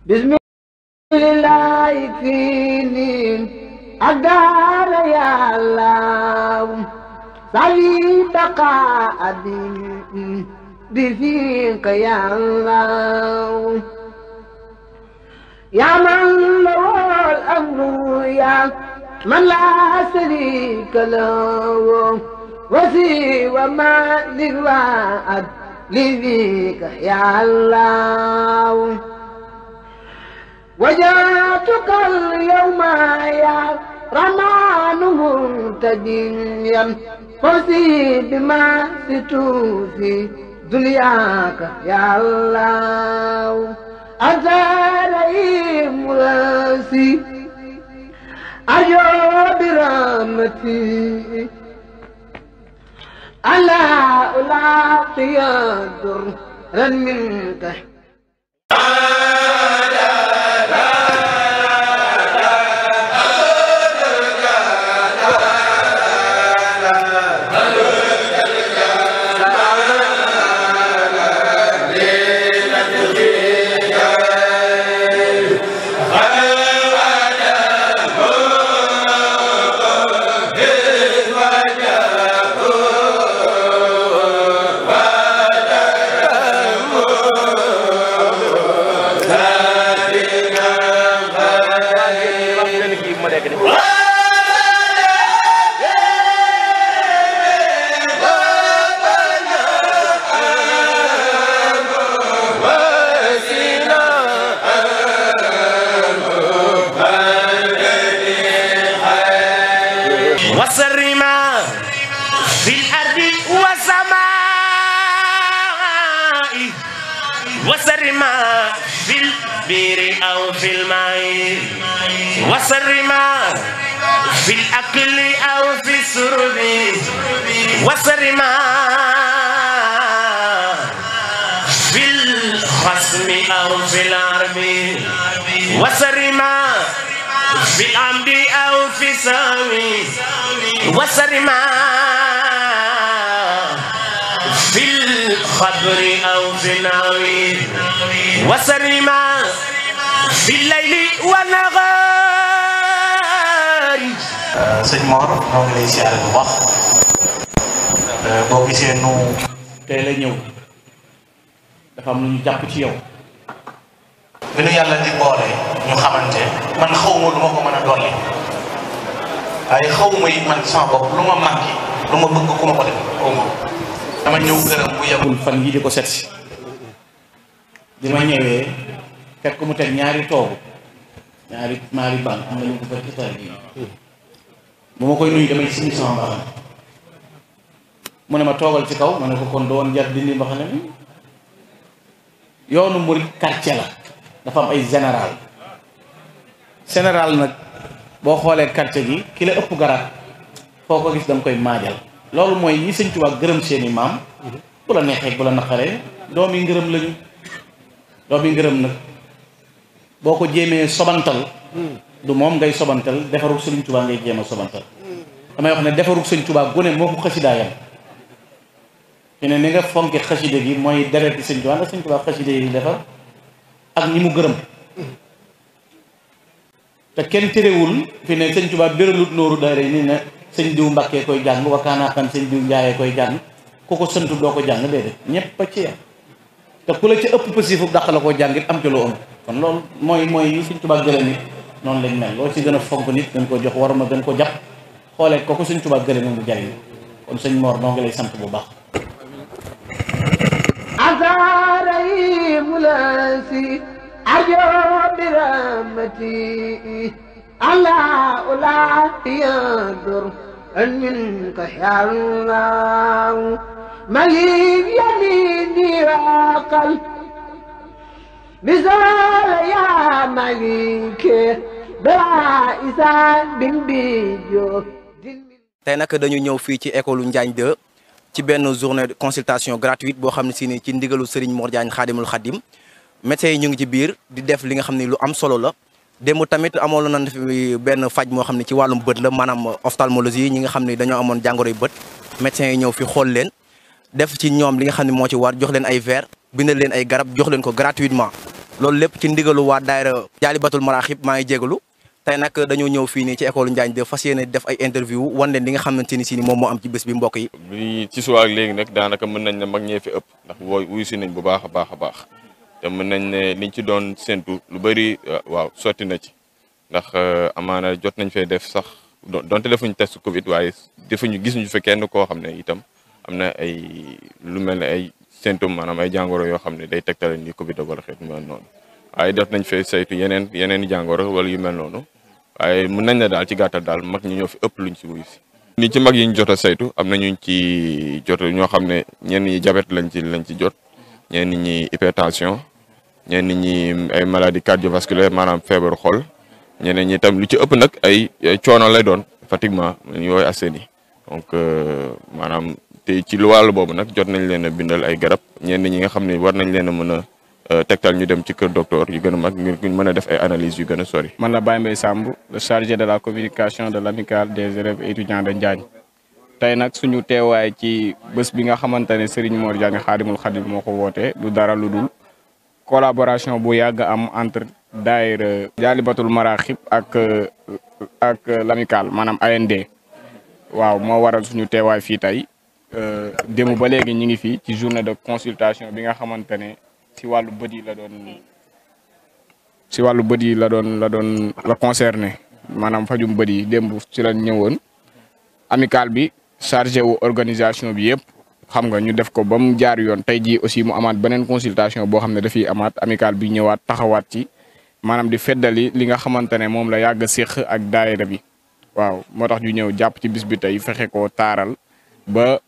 بسم الله يكفيني أقدر يا الله صلي بقاء بفيك يا الله يا من له الأمر يا من لا شريك له وسوى ما للوعد لذيك يا الله وجاتك اليوم يا رمان منتجيا فوزي بما ستوفي دنياك يا الله أنت رئيم راسي أجو برحمتي ألا ألاقي درا منك وسرما في الأرض والسماء وسرما في البير أو في الماء وسرما في الأكل أو في الشرب وسرما في الخصم أو في العرب وسرما في العمد أو في سامي وسرما في الخبر أو في الناوي وسرما في الليل والنهار. sëñ Mor ñoo ngi lay siyaare bu baax boo gisee nu tey la ñëw dafa am lu ñu jàpp ci yow. bi nu yàlla di boole ñu xamante man xawma lu ma ko mën a dolli waaye xawma it man sama bopp lu ma manqué lu ma bëgg ku ma ko def xawma dama ñëw gërëm bu yebul fan yii di ko set si di ma ñëwee fekk mu teg ñaari toogu ñaari bank am nañu ko fa ital bi bu ma koy nuyu damay simi sama mbaxane mu ne ma toogal ci kaw ma ne ko kon doon jar dindi mbaxane mi yoonu murid quartier la dafa am ay général nag boo xoolee quartier gi ki la ëpp garaat foo ko gis danga koy maajal loolu mooy yi sëñ Tuubaa gërëm seeni maam bu la neexee bu la naqaree doomi ngërëm lañu doomi ngërëm nag boo ko jéemee sobantal du moom ngay sobantal defarug sëñ Tuubaa ngay jéem a sobantal damay wax ne defarug sëñ Tuubaa gune moo ko xasidaayam fi ne ni nga fonke xasida gi mooy dereti sëñ Tuubaa ndax sëñ Tuubaa xasida yi defar ak ñi mu gërëm te kenn terewul fi ne sëñ Tuubaa béralut nooru daara ni ne sëñ diw Mbàkke koy jàng wakkaanaa xam sëñ diw Njaayee koy jàng ku ko sant doo ko jàng déedéet ñépp a ci yam te ku la ci ëpp pasifu dàq la koo jàng it am ci loo am kon loolu mooy sëñ Tuubaa gërëm nit noonu lañ mel loo ci gën a fonk nit gën ko jox waruma gën ko jàpp xoolee ko sëñ Tuubaa gërëm mu jariñ kon sëñ Mor noo ngi lay sant bu baax أزاري ملاسي أجو برحمتي ألا يضر منك يا الله مليك يميني وقل بزول يا مليك بلا إسان بن بيجو. tey nag dañu ñëw fii ci école Njaañ 2 ci benn journée de consultation gratuite boo xam ne si ni ci ndigalu Serigne Mor Diagne Xaadimul Xaadim médecins yi ñu ngi ci biir di def li nga xam ne lu am solo la démb tamit amoon na fi benn faj moo xam ne ci wàllum bët la maanaam ophtalmologie ñi nga xam ne dañoo amoon jàngoroy bët médecins yi ñëw fi xool leen def ci ñoom li nga xam ne moo ci war jox leen ay verre bindal leen ay garab jox leen ko gratuitement loolu lépp ci ndigalu waa daayira Jaalibatul Maraaxib maa ngi jégalu tey nag dañoo ñëw fii nii ci école Njaañ 2 fas yéene def ay interview wan leen li nga xamante ni si ni moom moo am ci bés bi mbokk yi. bi ci suba ak léegi nag daanaka mën nañ ne mag ñee fi ëpp ndax wuyu si nañ bu baax a baax a baax te mën nañ ne liñ ci doon séntu lu bëri waaw sotti na ci ndax amaana jot nañ fee def sax donte defuñu test Covid waaye defuñu gis ñu fi kenn koo xam ne itam am na ay lu mel ne ay symptômes maanaam ay jàngoro yoo xam ne day tegtale ni Covid wala xeet yu mel noonu waaye def nañ fee saytu yeneen i jàngoro wala yu mel noonu. waaye mën nañ ne daal ci gàttal daal mag ñi ñoo fi ëpp luñ ci wuyu si. ni ci mag yi ñu jot a saytu am na ñu ci jot ñoo xam ne ñenn ñi diabète lañ ci jot ñenn ñi hypertension ñenn ñi ay maladie cardiovasculaire maanaam feebaru xol ñeneen ñi tam lu ci ëpp nag ay coono lay doon pratiquement yooyu aseen yi donc maanaam te ci lu wàllu boobu nag jot nañ leen a bindal ay garab ñenn ñi nga xam ne war nañ leen a mën a tegtal ñu dem ci kër docteur yu gën a mag ngir mën a def ay analyses yu gën a sori. man la Baye Mbaye Samb le chargé de la communication de l'amicale des élèves et étudiants de Njaañ tey nag suñu teewaay ci bés bi nga xamante ne Serigne Mor Diagne Xaadimul Xadim moo ko wootee du dara lu dul collaboration bu yàgg am entre daayira Jaalibatul Maraaxib ak l'amicale maanaam AND waaw moo waral suñu teewaay fii tey démb ba léegi ñu ngi fii ci journée de consultation bi nga xamante ne si wàllu bët yi la concerné maanaam fajum bët yi démb ci la ñëwoon amicale bi chargé wu organisation bi yëpp xam nga ñu def ko ba mu jaar yoon tey jii aussi mu amaat beneen consultation boo xam ne dafiy amaat amicale bi ñëwaat taxawaat ci maanaam di feddali li nga xamante ne moom la yàgg a séq ak daayira bi waaw moo tax ñu ñëw jàpp ci bis bi tey fexe koo taaral ba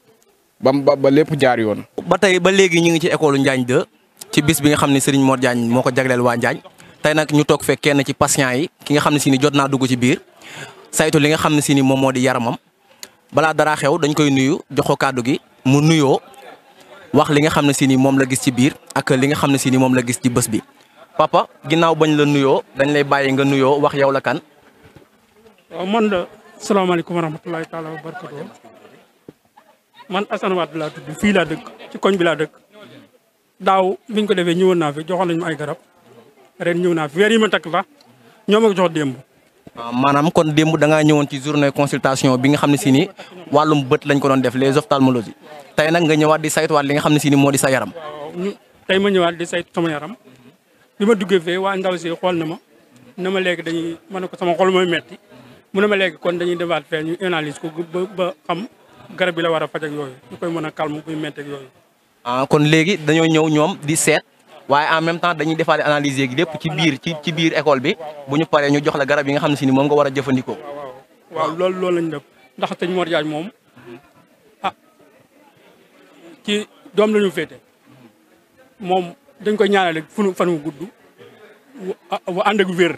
lépp jaar yoon. ba tey ba léegi ñu ngi ci école Njaañ 2 ci bis bi nga xam ne Serigne Mor Diagne moo ko jagleel waa Njaañ tey nag ñu toog fekk kenn ci patient yi ki nga xam ne si ni jot naa dugg ci biir saytu li nga xam ne si ni moom moo di yaramam balaa dara xew dañ koy nuyu jox ko kàddu gi mu nuyoo wax li nga xam ne si ni moom la gis ci biir ak li nga xam ne si ni moom la gis ci bés bi. papa ginnaaw bañ la nuyoo dañ lay bàyyi nga nuyoo wax yow la kan. waaw man la salaamaaleykum wa rahmatulahi taala wa barakatu man Assane Wade laa tudd fii laa dëkk ci koñ bi laa dëkk daaw biñ ko defee ñëwoon naa fi joxoon nañu ay garab ren ñëw naa fi weer yi ma takk sax ñoo ma ko jox démb. maanaam kon démb da ngaa ñëwoon ci journée consultation bi nga xam ne si ni wàllum bët lañ ko doon def les ophtalmologie tey nag nga ñëwaat di saytuwaat li nga xam ne si ni moo di sa yaram. waaw tey ma ñëwaat di saytu sama yaram bi ma duggee fee waa ndaw si xool na ma léegi dañuy ma ne ko sama xol mooy metti mu ne ma léegi kon dañuy defaat fee ñu analyse ko ba xam garab bi la war a faj ak yooyu ñu koy mën a calme buy metti ak yooyu. kon léegi dañoo ñëw ñoom di seet waaye en même temps dañuy defaale analyse yeegi lépp ci biir école bi bu ñu paree ñu jox la garab yi nga xam ne si ni moom nga war a jëfandikoo. waaw loolu lañ def ndax sëñ Mor Diagne moom ci doom la ñu féete moom dañ koy ñaanale fan wu gudd wa ànd ak wér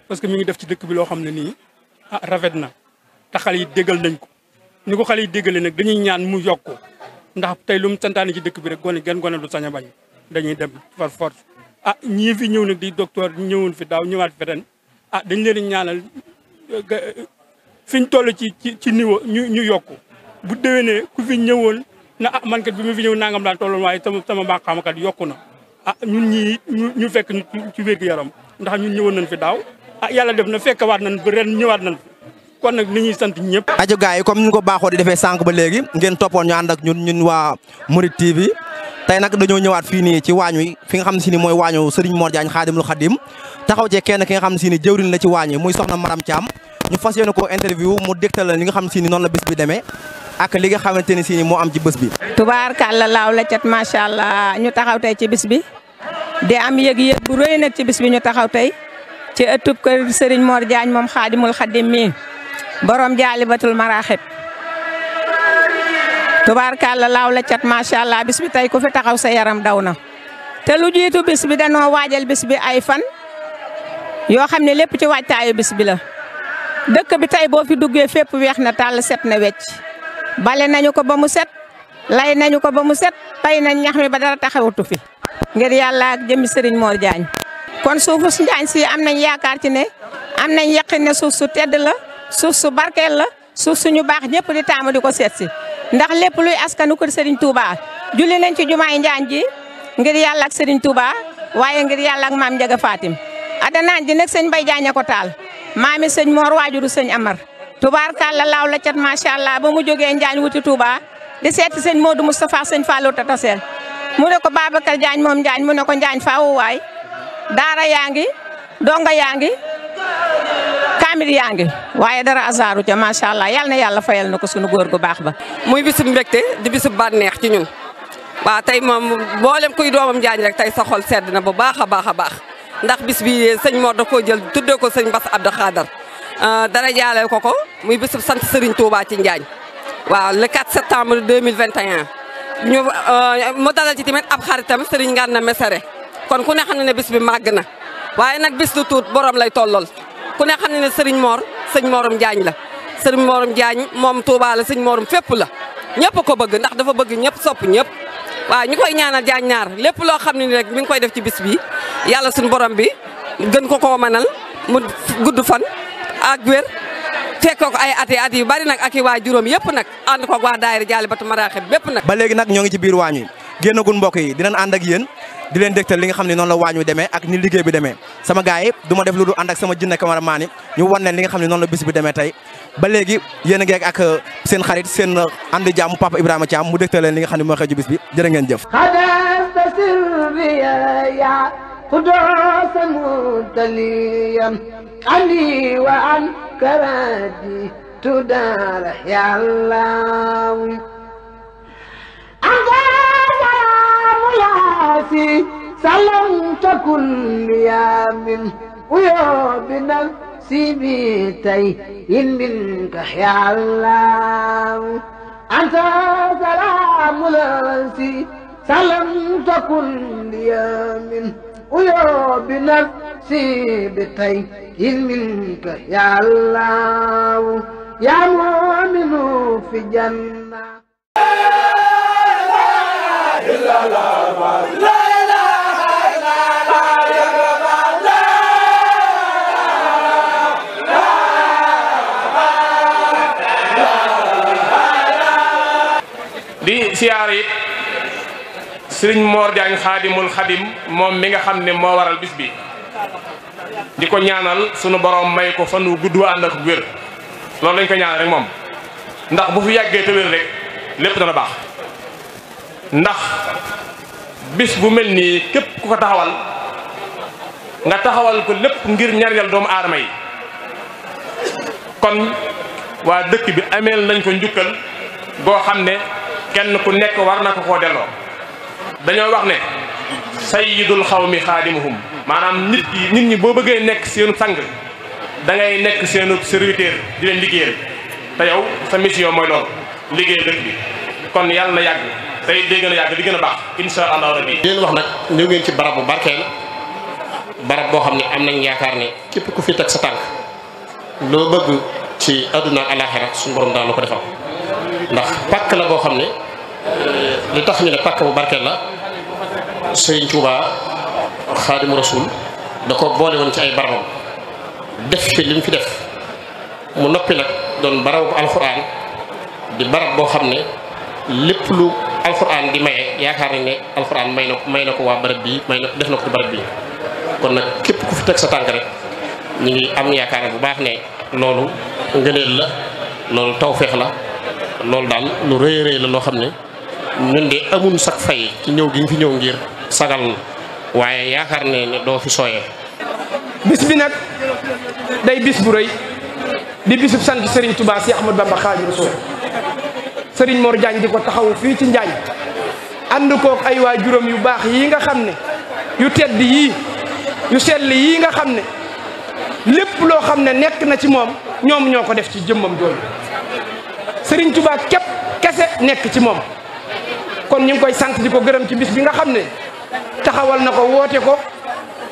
parce que mi ngi def ci dëkk bi loo xam ne nii rafet na te xale yi déggal nañ ko ni ko xale yi déggale nag dañuy ñaan mu yokk ndax tey lu mu santaane ci dëkk bi rek genn gone du sañ a bañ dañuy dem par force ñii fi ñëw nag di docteur ñëwoon fi daaw ñëwaat fi ren dañ leen ñaanal fi ñu toll ci niveau ñu yokku bu déwénee ku fi ñëwoon na man kat bi ma fi ñëw nangam laa tolloon waaye sama mbaa xamakat yokku na ñun ñii ñu fekk ñu ci wér-gu-yaram ndax ñun ñëwoon nañ fi daaw yàlla def na fekk waat nañ ba ren ñëwaat nañ fi kon nag ni ñuy sant ñëpp. ajo gars yi comme ni ko baaxoo di defee sànq ba léegi ngeen toppoon ñu ànd ak ñun waa Mouride TV tey nag dañoo ñëwaat fii nii ci waañ wi fi nga xam ne si ni mooy waañu Serigne Mor Diagne Xaadimul Xadim taxaw cee kenn ki nga xam ne si ni jëwriñ la ci waañ wi muy soxna Maram Thiam ñu fas yéene ko interview mu dégtal la li nga xam ne si ni noonu la bés bi demee ak li nga xamante ne si ni moo am ci bés bi. tubaarkàlla laaw la cat macha allah ñu taxaw tey ci bis bi di am yëg-yëg bu rëy nag ci bis bi ñu taxaw tey ci ëttub kër Serigne Mor Diagne moom Xaadimul Xadim mi borom Jaalibatul Maraaxib tubaarkàlla laaw la cat macha allah bis bi tey ku fi taxaw sa yaram daw na te lu jiitu bis bi danoo waajal bis bi ay fan yoo xam ne lépp ci waajtaayu bis bi la dëkk bi tey boo fi duggee fépp weex na tàll set na wecc bale nañu ko ba mu set lay nañu ko ba mu set bay nañ ñax mi ba dara taxawatu fi ngir yàlla ak jëmmi Serigne Mor Diagne kon suufu Njaañ si am nañ yaakaar ci ne am nañ yaqin ne suuf su tedd la suuf su barkeel la suuf suñu baax ñëpp di taamu di ko seet si ndax lépp luy askanu kër Serigne Touba julli nañ ci jumaay Njaañ ji ngir yàlla ak Serigne Touba waaye ngir yàlla ak maam Njaga Fatim adanaan ji nag sëñ Bay Jaañ ko taal maami sëñ Moor waajuru sëñ Amar tubaarkàlla laaw la cat macha allah ba mu jógee Njaañ wuti Touba di seeti sëñ Modou Moustapha sëñ Fallou Tatasel mu ne ko Babacar Jaañ moom Njaañ mu ne ko Njaañ faawu waay daara yaa ngi donga yaa ngi kaamil yaa ngi waaye dara azaaru ca macha allah yal na yàlla fayal na ko sunu góor gu baax ba. muy bisub mbégte di bisub bànneex ci ñun waaw tey moom mboolem kuy doomam Njaañ rek tey sa xol sedd na bu baax a baax a baax ndax bis bi sëñ Mor da koo jël tuddee ko sëñ Bass Abdou Khadar dara jaaleel ko muy bisub sant Serigne Touba ci Njaañ waaw le 4 septembre 2021 ñu mu dalal ci tamit ab xaritam Serigne Ngana Mesere kon ku ne xam ne bis bi màgg na waaye nag bis lu tuut borom lay tollool ku ne xam ne Serigne Mor sëñ Morum Njaañ la Serigne Morum Njaañ moom Touba la sëñ Morum fépp la ñëpp ko bëgg ndax dafa bëgg ñëpp sopp ñëpp waaw ñu koy ñaanal Njaañ ñaar lépp loo xam ne ni rek mi ngi koy def ci bis bi yàlla suñu borom bi gën ko koo mënal mu gudd fan ak wér fekk ko ay at yu bari nag ak i waa juróom yëpp nag ànd ko waa daayira Jaalibatu Maraaxib bépp nag. ba léegi nag ñoo ngi ci biir waañ wi génnagul mbokk yi dinañ ànd ak yéen di leen dégtal li nga xam ne noonu la waañ wi demee ak ni liggéey bi demee sama gars yi du ma def lu dul ànd ak sama jinne cameraman yi ñu wan leen li nga xam ne noonu la bis bi demee tey ba léegi yéen a ngi ak seen xarit seen ànd jàmm Papa Ibrahima Thiam mu dégtal leen li nga xam ne moo xew ci bis bi jërë ngeen jëf قدوس متليا عني وعن كرادي تدار يا الله أنت سلام ياسي سلمت كل يوم ويا بنفسي بيتي منك يا الله أنت سلام ياسي سلمت كل يوم ويا بنفسي بتي منك يا الله يا مؤمن في جنة di siyaar it Sëriñ Mor Diagne Xaadimul Xadim moom mi nga xam ne moo waral bis bi di ko ñaanal sunu borom may ko fan wu gudd ànd ak wér loolu lañ ko ñaanal rek moom ndax bu fi yàggee te wér rek lépp dana baax ndax bis bu mel nii képp ku ko taxawal nga taxawal ko lépp ngir ñaareel doomu aadama yi kon waa dëkk bi ameel nañ ko njukkal boo xam ne kenn ku nekk war na ko koo delloo dañoo wax ne sayyidul xawmi xaadimuhum maanaam nit ñi boo bëggee nekk seenu sang da ngay nekk seenu serviteur di leen liggéeyal te yow sa mission mooy loolu liggéey dëkk bi kon yàlla na yàgg tey dégg na yàgg di gën a baax insha allah rabbi leen wax nag ñëw ngeen ci barab bu barkeel barab boo xam ne am nañ yaakaar ne képp ku fi teg sa tànk loo bëgg ci àdduna ak alaaxira suñu borom daal la ko defal ndax pàkk la boo xam ne li tax ñu ne pàkk bu barkeel la Sëriñ Tuuba Xaadimu Rasuul da ko boole woon ci ay barabam def fi li mu fi def mu noppi nag doon barabu alxuraan di barab boo xam ne lépp lu alxuraan di maye yaakaar nañ ne alxuraan may na ko waa barab bii def na ko ci barab bii kon nag képp ku fi teg sa tànk rek ñu ngi am yaakaar bu baax ne loolu ngëneel la loolu tawfeex la loolu daal lu rëy rëy la loo xam ne ñun de amun sax fay ci ñëw gi ñu fi ñëw ngir sagal waaye yaakaar ne doo fi sooyee. bis bi nag day bis bu rëy di bisub sant Serigne Touba si Ahmadou Bamba Xaadimu Rasuul Serigne Mor Diagne di ko taxawu fii ci Njaañ ànd kook ay waa juróom yu baax yii nga xam ne yu tedd yii yu sell yii nga xam ne lépp loo xam ne nekk na ci moom ñoom ñoo ko def ci jëmmam jooju Serigne Touba képp kese nekk ci moom kon ñu ngi koy sant di ko gërëm ci bis bi nga xam ne taxawal na ko woote ko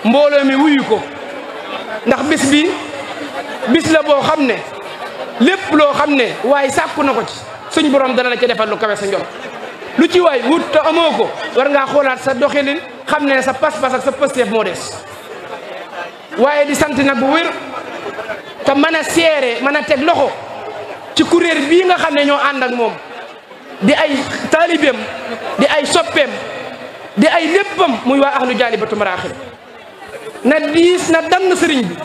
mbooloo mi wuyu ko ndax bis la boo xam ne lépp loo xam ne waaye sàkku na ko ci suñ borom dana la ca defal lu kawe sa njort lu ci waay wut te amoo ko war ngaa xoolaat sa doxalin xam ne sa pas-pas ak sa pësteef moo des waaye di sant nag bu wér te mën a seere mën a teg loxo ci kuréel bii nga xam ne ñoo ànd ak moom di ay taalibeem di ay soppeem di ay léppam muy waa ahlu jaalibatu maraaxib na diis na dann sëriñ bi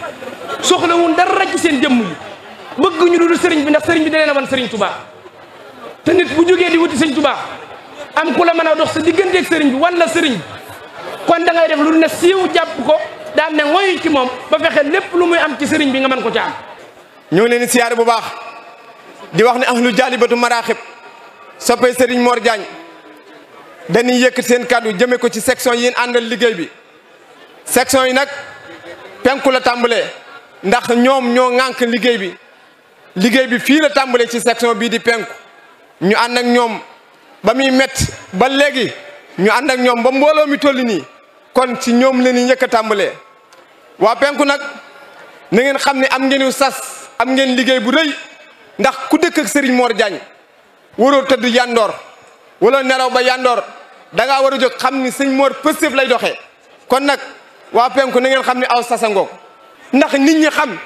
soxlawun dara ci seen jëmm yi bëgg ñu dul sëriñ bi ndax sëriñ bi da leen a wan sëriñ Tuubaa te nit bu jógee di wuti sëriñ Tuubaa am ku la mën a dox sa digganteeg sëriñ bi wan la sëriñ bi kon da ngay def lu ne siiw jàpp ko daan ne ngoy ci moom ba fexe lépp lu muy am ci sëriñ bi nga mën ko ca am. ñu ngi leen di siyaare bu baax di wax ne ahlu jaalibatu maraaxib soppee sëriñ Mor Diagne dañuy yëkkat seen kàddu jëme ko ci section yi àndal liggéey bi section yi nag penku la tàmbalee ndax ñoom ñoo ŋànk liggéey bi fii la tàmbalee ci section bii di penku ñu ànd ak ñoom ba muy métti ba léegi ñu ànd ak ñoom ba mbooloo mi toll nii kon ci ñoom la ñuy njëkk a tàmbalee waa penku nag na ngeen xam ne am ngeen sas am ngeen liggéey bu rëy ndax ku dëkk ak Serigne Mor Diagne waroo tëdd yandoor wala nelaw ba yandoor da ngaa war a jóg xam ni sëñ Mor pëstëf lay doxee kon nag waa penku na ngeen xam ne aw sasangoog ndax nit ñi xam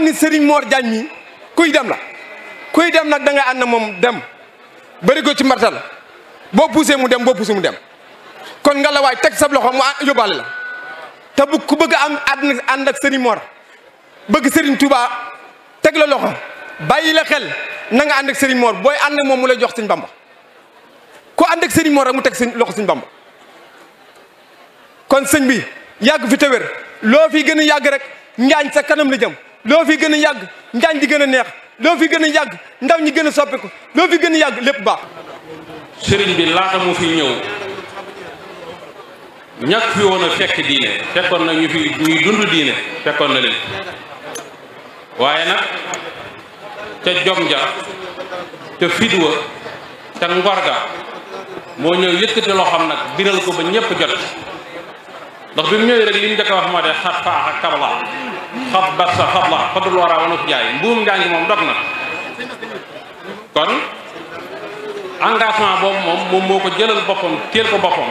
ni Serigne Mor Diagne ñi kuy dem nag da nga ànd moom dem bëri ko ci mbartal boo poussé mu dem boo poussé mu dem kon nga la waay teg sab loxo mu yóbbaale la te bu ku bëgg am ànd ak Serigne Mor bëgg Serigne Touba teg la loxo bàyyi la xel na nga ànd ak Serigne Mor booy ànd ak moom mu lay jox Sëñ Bamba ku ànd ak Serigne Mor rek mu teg sëñ loxo Sëñ Bamba kon sëñ bi yàgg fi te wér loo fi gën a yàgg rek njaañ sa kanam la jëm loo fi gën a yàgg njaañ di gën a neex loo fi gën a yàgg ndaw ñi gën a soppeeku loo fi gën a yàgg lépp baax. sëriñ bi laata mu fi ñëw ñàkk fi woon a fekk diine fekkoon na ñuy dund diine fekkoon na leen waaye nag ca jom ja ca fidwa ca ngor ga moo ñëw yëkkati loo xam nag biral ko ba ñëpp jot ndax bi mu ñëwee rek li mu njëkk a wax moo de xat faaxa kabla xat barsa xabla xadul wara wanu fi jaay mbuum njaa ngi moom dog na kon engagement boobu moom moo ko jëlal boppam teel ko boppam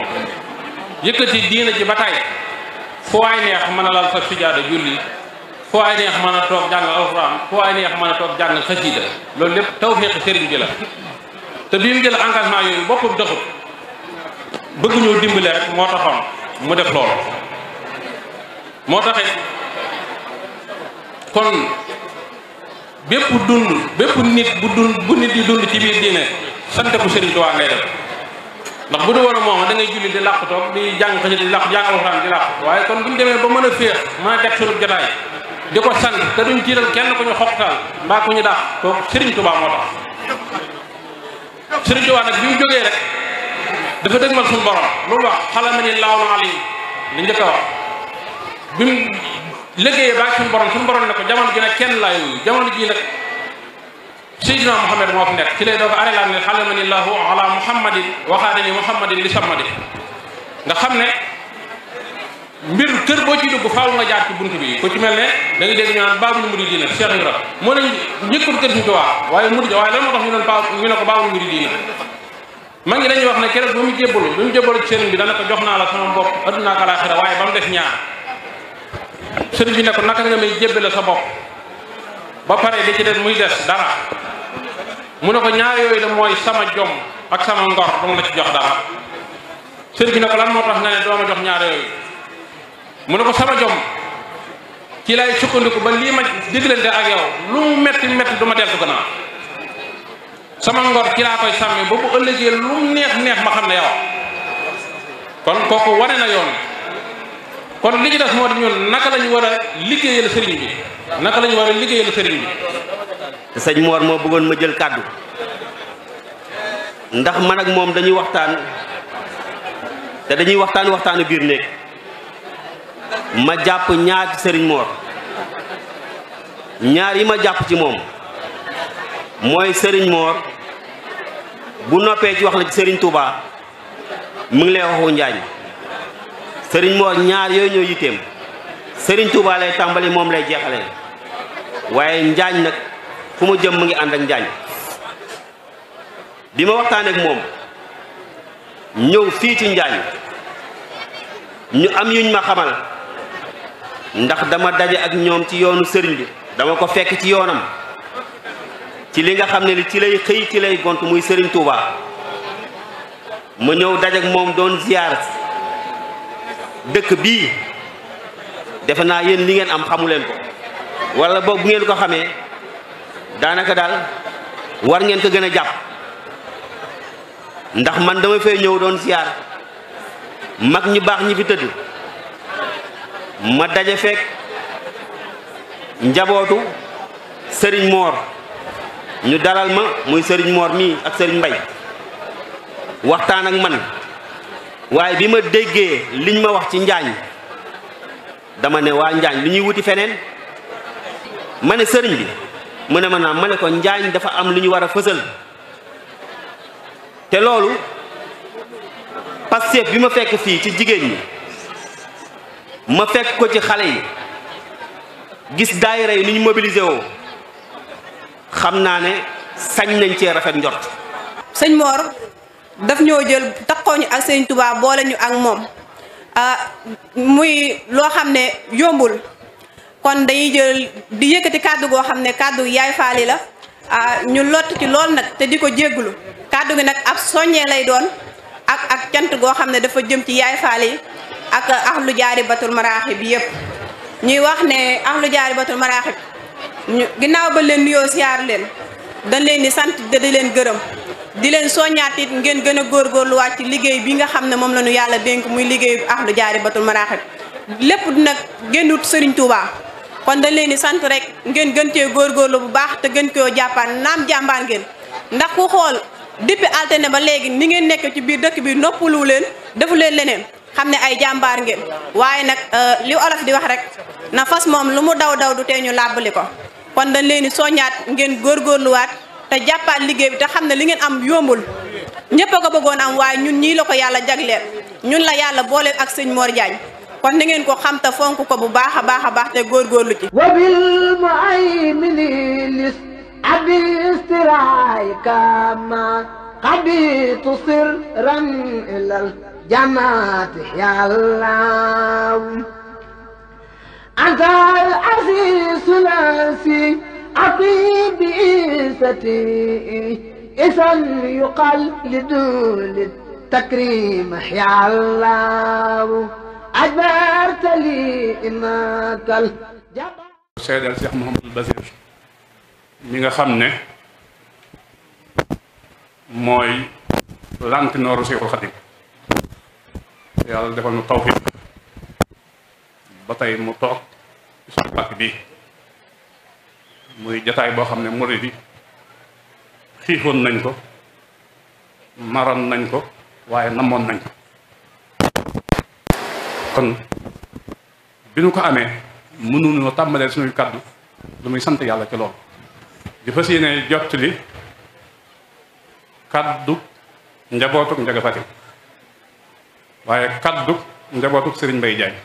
yëkkati diina ji ba tay fu waay neex mën a lal sa sijaada julli fu waay neex mën a toog jàng alxuraan fu waay neex mën a toog jàng xasiida loolu lépp tawfeex sëriñ bi la te bi mu jël engagement yooyu boppam doxut bëgg ñoo dimbale rek moo taxoon mu def loolu moo taxit kon bépp nit bu nit di dund ci biir diine sant ko Sëriñ Tuubaa ngay def ndax bu du woon a moom da ngay julli di làq toog di jàng xasida di làq jàng alxuraan di làq waaye kon bu ñu demee ba mën a féex mën a def sunu jotaay di ko sant te duñ jiital kenn ku ñu xoqtal mbaa ku ñu daax kooku Sëriñ Tuubaa moo tax Sëriñ Tuubaa nag bi mu jógee rek dafa dëgmal suñu borom loolu wax xalama ni laaw na alim li njëkk a wax bi mu liggéeyee baa suñu borom ne ko jamono ji nag kenn laa yooyu jamono ji nag Seydina Muhammad moo fi nekk ci lay doog a arelaan ne xalama ni laahu ala muhammadin waxaane ni muhammadin li sammadi nga xam ne mbir kër boo ciy dugg faaw nga jaar ci bunt bi ku ci mel ne da nga dégg ñu naan baabul muridiina Cheikh Ibra moo lañ njëkkul kër Sëriñ Tuubaa waaye murid waaye lan moo tax ñu ne ko baabul muridiina ma ngi dañuy wax ne keroog ba mu jébbalu ci sëriñ bi dana ko jox naa la sama bopp adduna ak alaaxira waaye ba mu def ñaar sëriñ bi ne ko naka nga may jébbale sa bopp ba pare di ci des muy des dara mu ne ko ñaar yooyu la mooy sama jom ak sama ngor dama la ci jox dara sëriñ bi ne ko lan moo tax nga ne doo ma jox ñaar yooyu mu ne ko sama jom ci lay sukkandiku ba lii ma diglante ak yow lu mu metti metti du ma deltu gannaaw sama ngor ci laa koy sàmme ba bu ëllëgee lu mu neex neex ma xam ne yow kon kooku wane na yoon kon li ci des moo di ñun naka lañu war a liggéeyal sëriñ bi naka lañu war a liggéeyal sëriñ bi. sëñ Mor moo bëggoon ma jël kàddu ndax man ak moom dañuy waxtaan te dañuy waxtaanu biir néeg ma jàpp ñaar ci sëriñ Mor ñaar yi ma jàpp ci moom mooy sëriñ Mor bu noppee ci wax la ci sëriñ Touba mu ngi lay waxu Njaañ sëriñ Mor ñaar yooyu ñoo yitteem sëriñ Touba lay tàmbali moom lay jeexale waaye Njaañ nag fu mu jëm mu ngi ànd ak Njaañ bi ma waxtaanee ak moom ñëw fii ci Njaañ ñu am yuñ ma xamal ndax dama daje ak ñoom ci yoonu sëriñ bi dama ko fekk ci yoonam ci li nga xam ne li ci lay xëy ci lay gont muy sëriñ Touba ma ñëw daje ak moom doon ziar dëkk bii defe naa yéen li ngeen am xamu leen ko wala boog bu ngeen ko xamee daanaka daal war ngeen ko gën a jàpp ndax man dama fay ñëw doon siyaar mag ñu baax ñi fi tëdd ma daje fekk njabootu Serigne Mor ñu dalal ma muy Serigne Mor mii ak Serigne Mbay waxtaan ak man waaye bi ma déggee liñ ma wax ci Njaañ dama ne waa Njaañ lu ñuy wuti feneen ma ne sëriñ bi mu ne ma naam ma ne ko Njaañ dafa am lu ñu war a fësal te loolu Pastef bi ma fekk fii ci jigéen ñi ma fekk ko ci xale yi gis daayira yi ni ñu mobilisé woo xam naa ne sañ nañ cee rafet njort. sëñ Mor daf ñoo jël taxoo ñu ak sëñ Touba boole ñu ak moom muy loo xam ne yombul kon dañuy jël di yëkkati kàddu goo xam ne kàddu yaay faali la ñu lott ci lool nag te di ko jéggulu kàddu gi nag ab soññee lay doon ak cant goo xam ne dafa jëm ci yaay faali ak ahlu jaaribatul maraaxib bi yëpp ñuy wax ne ahlu jaaribatul maraaxib ñu ginnaaw ba leen nuyoo siyaar leen dañ leen di sant te di leen gërëm di leen soññaat it ngeen gën a góorgóorluwaat ci liggéey bi nga xam ne moom la ñu yàlla dénk muy liggéeyu ahlu jaaribatul maraaxib lépp nag génnut Serigne Touba kon dañ leen di sant rek ngeen gën cee góorgóorlu bu baax te gën koo jàppaan naam jàmbaar ngeen ndax ku xool depuis alterné ba léegi ni ngeen nekk ci biir dëkk bi noppalu leen defu leen leneen xam ne ay jàmbaar ngeen waaye nag li olof di wax rek na fas moom lu mu daw daw du tee ñu làbbali ko kon dañ leen di soññaat ngeen góorgóorluwaat te jàppaat liggéey bi te xam ne li ngeen am yombul ñëpp a ko bëggoon am waaye ñun ñii la ko yàlla jagleel ñun la yàlla booleel ak sëñ Mor Diagne kon ni ngeen ko xam te fonk ko bu baax a baax te góorgóorlu ci wabil mu'aymini lis abil istiraay kama xabitu sirran ilal jamaati yàllaw antal asiisu lasi أطيب إيستي إذن يقال لدول التكريم يا الله أجبرت لي إنك الجبار seedal Cheikh Mouhamadul Basir mi nga xam ne mooy lantinooru Cheikhul Khadim yàlla defal nu tawfiq ba tey mu toog ci suñu pàkk bi muy jataay boo xam ne murid yi xiifoon nañ ko maroon nañ ko waaye namoon nañ ko kon bi nu ko amee mënuñoo tàmbalee suñuy kàddu lu muy sant yàlla ci loolu di fas yéene jottali kàddu njabootuk Njaga Fatim waaye kàddu njabootuk Serigne Mbaye Diagne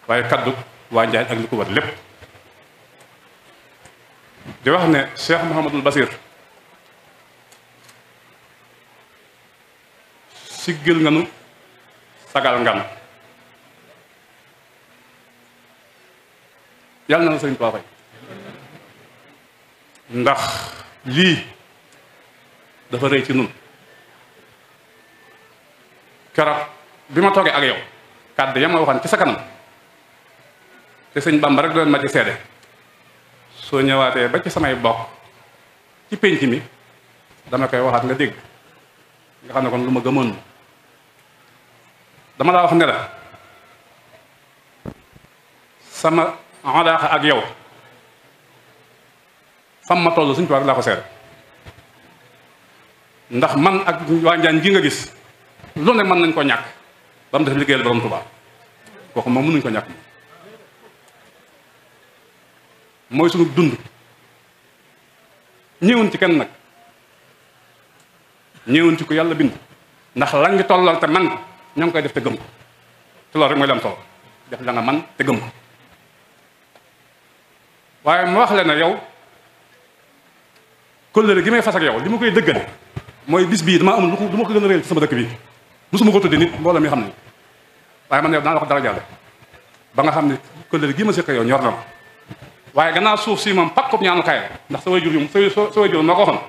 waaye kàddu waa Njaañ ak li ko wër lépp di wax ne Cheikh Mouhamadul Basir siggil nga nu sagal nga nu yàlla na la sëriñ Tuubaa fay ndax lii dafa rëy ci nun keroog bi ma toogee ak yow kàddu ya ma waxoon ci sa kanam te sëñ Bamba rek doon ma ci seede soo ñëwaatee ba ci samay bokk ci pénc mi dama koy waxaat nga dégg nga xam ne kon lu ma gëmoon dama laa wax ne la sama alaaxa ak yow fam ma toll suñ tubaab laa ko seere ndax man ak waa Njaañ gi nga gis lu ne mën nañ ko ñàkk ba mu def liggéeyal borom Tuubaa kooku moom mënuñ ko ñàkk mooy suñu dund ñëwuñ ci kenn nag ñëwuñ ci ko yàlla bind ndax la ngi tollal te man ñoo ngi koy def te gëm ko te loolu rek mooy la am solo def la nga man te gëm ko waaye ma wax la ne yow kóllëre gi may fas ak yow li ma koy dëggal mooy bis bii damaa amul lu ma ko gën a réel ci sama dëkk bii musuma ko tudde nit mbooloo mi xam ne waaye man yow dana la ko dara jàlle ba nga xam ne kóllëre gi ma séq yow ñor na ma waaye gannaaw suuf si moom pakkub ñaanu kaay ndax sa way jur yu sa way jur moo ko waxoon